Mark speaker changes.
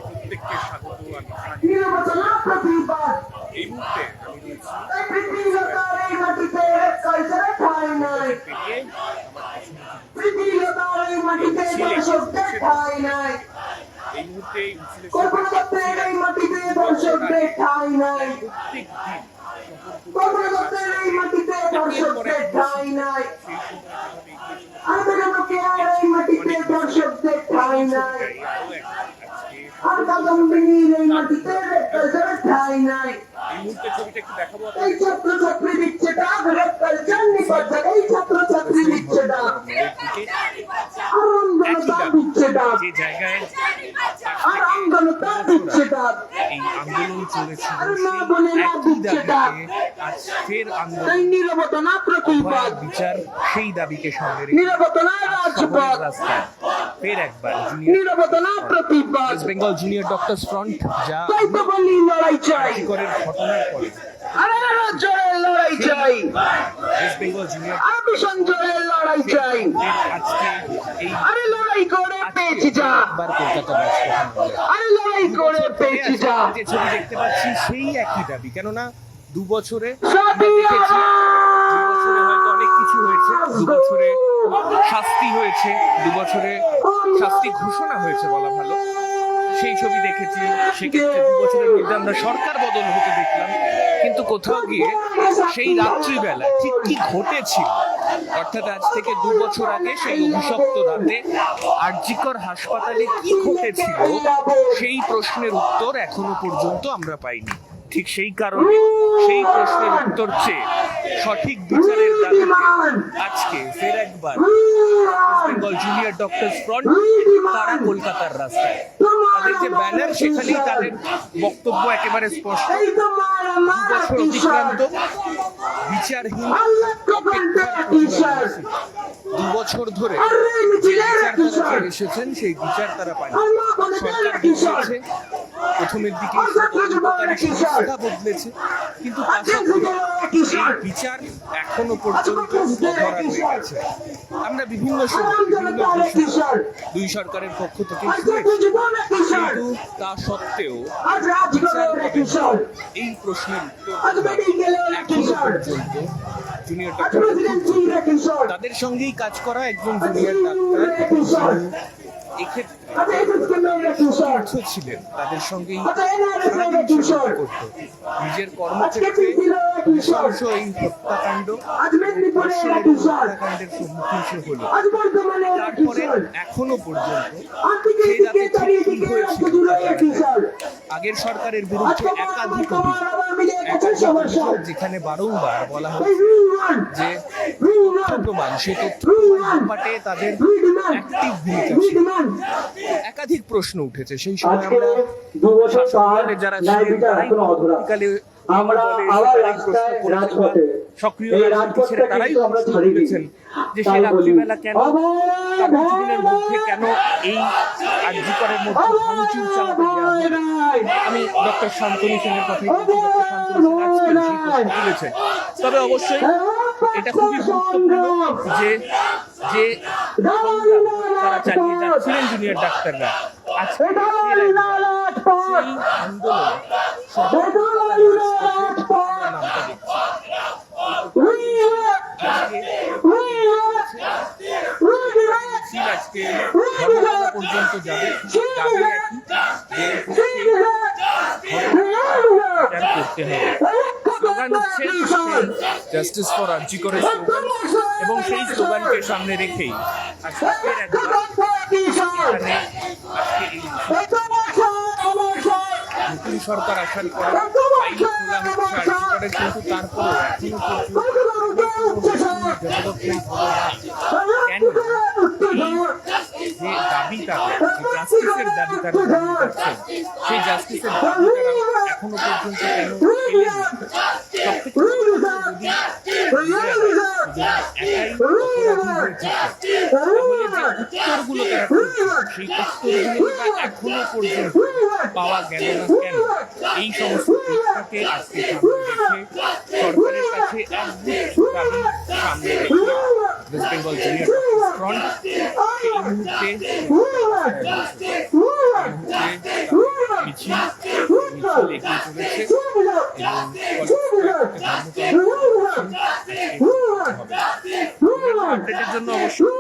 Speaker 1: প্রত্যেককে স্বাগত। এই মুহূর্তে ছবিটা একটু দেখাবো। এই ছাত্রছাত্রী দিচ্ছে ডাক, কালচার নিপাত, এই ছাত্রছাত্রী দিচ্ছে ডাক, আর আন্দোলন দিচ্ছে ডাক, যে জায়গায় আর আন্দোলন দিচ্ছে ডাক, এই আন্দোলন চলেছিল আজ ফের আন্দোলন, নীরবতা না প্রতিবাদ, বিচার সেই দাবিকে সামনে রেখে নীরবতা না রাজপথ, রাস্তায় ফের একবার নীরবতা না প্রতিবাদ। West Bengal junior doctors front যা লড়াই চাই করের ঘটনার পরে লড়াই চাই, ওয়েস্ট বেঙ্গল জুনিয়র লড়াই চাই, আজকে এই আরে লড়াই করে পেয়েছি যা, একবার কলকাতা আরে লড়াই করে পেয়েছি যা, যে ছবি দেখতে পাচ্ছি সেই একই দাবি। কেননা 2 বছরে হয়তো অনেক কিছু হয়েছে, 2 বছরে শাস্তি হয়েছে, 2 বছরে শাস্তি ঘোষণা হয়েছে বলা ভালো, সেই ছবি দেখেছি। সেক্ষেত্রে 2 বছরের মধ্যে আমরা সরকার বদল হতে দেখলাম, কিন্তু কোথাও গিয়ে সেই রাত্রিবেলা ঠিক কি ঘটেছিল, অর্থাৎ আজ থেকে 2 বছর আগে সেই অভিশপ্ত রাতে আরজিকর হাসপাতালে কি ঘটেছিল সেই প্রশ্নের উত্তর এখনো পর্যন্ত আমরা পাইনি। ঠিক সেই কারণে সেই প্রশ্নের উত্তর চেয়ে সঠিক বিচারের দাবিতে আজকে ফের একবার West Bengal junior doctors front তারা কলকাতার রাস্তায়। তাদের যে ব্যানার সেখানেই তাদের বক্তব্য একেবারে স্পষ্ট, 2 বছর অতিক্রান্ত, বিচারহীন, 2 বছর ধরে যে বিচার তারা এসেছেন সেই বিচার তারা পায়নি। সরকার বদলেছে, প্রথমের দিকে সংস্থা বদলেছে, কিন্তু এই বিচার এখনো পর্যন্ত অধরা রয়ে গেছে। আমরা বিভিন্ন সময় বিভিন্ন দুই সরকারের পক্ষ থেকে শুনেছি, কিন্তু তা সত্ত্বেও এই প্রশ্নের উত্তর এখনো পর্যন্ত জুনিয়র ডাক্তার, তাদের সঙ্গেই কাজ করা একজন জুনিয়র ডাক্তার এক্ষেত্রে ছিলেন, তাদের সঙ্গেই করত নিজের কর্মক্ষেত্রে নৃশংস এই হত্যাকাণ্ড, হত্যাকাণ্ডের সম্মুখীন সে হল। তারপরে এখনো পর্যন্ত সেই রাতে কি হয়েছিল আগের সরকারের বিরুদ্ধে একাধিক অভিযোগ, যেখানে বারংবার বলা হয় যে প্রমাণ, সে তথ্য পাটে তাদের অ্যাক্টিভ ভূমিকা ছিল। একাধিক প্রশ্ন উঠেছে সেই সময়। আমরা যারা সক্রিয় তারাই বলেছেন যে সে রাত্রিবেলা কেন, তার কিছুদিনের মধ্যে কেন এই আরজিকরের মধ্যে ভাঙচুর চালাতে দেওয়া হবে। আমি ডক্টর শান্তনু সেনের কথাই বলছি, ডক্টর শান্তনু সেন তুলেছেন। তবে অবশ্যই এটা খুবই গুরুত্বপূর্ণ যে যে তারা চালিয়ে যাচ্ছিলেন জুনিয়র ডাক্তাররা, আজকে সেই আন্দোলন নামটা দেখছি। আজকে পর্যন্ত যাবে, করতে হবে। স্লোগান হচ্ছে জাস্টিস ফর আরজিকরের স্লোগান, এবং সেই স্লোগানকে সামনে রেখেই আজকে নতুন সরকার আসার পর আইন খোলা হচ্ছে আরজিকরের, কিন্তু তারপরেও এখনো যে দাবি তাদের, যে জাস্টিসের দাবি তারা জানিয়ে যাচ্ছেন, সেই জাস্টিসের দাবি তারা এখনো পর্যন্ত কেন পেলেন না। সবথেকে একাই অপরাধী হয়ে থাকে, তাহলে যে উত্তরগুলো তারা খুঁজছে, সেই উত্তরগুলো এখনো পর্যন্ত পাওয়া গেল না কেন? এই সমস্ত প্রশ্নকে আজকে সামনে রেখে সরকারের কাছে একগুচ্ছ দাবি সামনে রেখে West Bengal junior doctors front এই মুহূর্তে মিছিল এগিয়ে চলেছে এবং আপডেটের জন্য অবশ্যই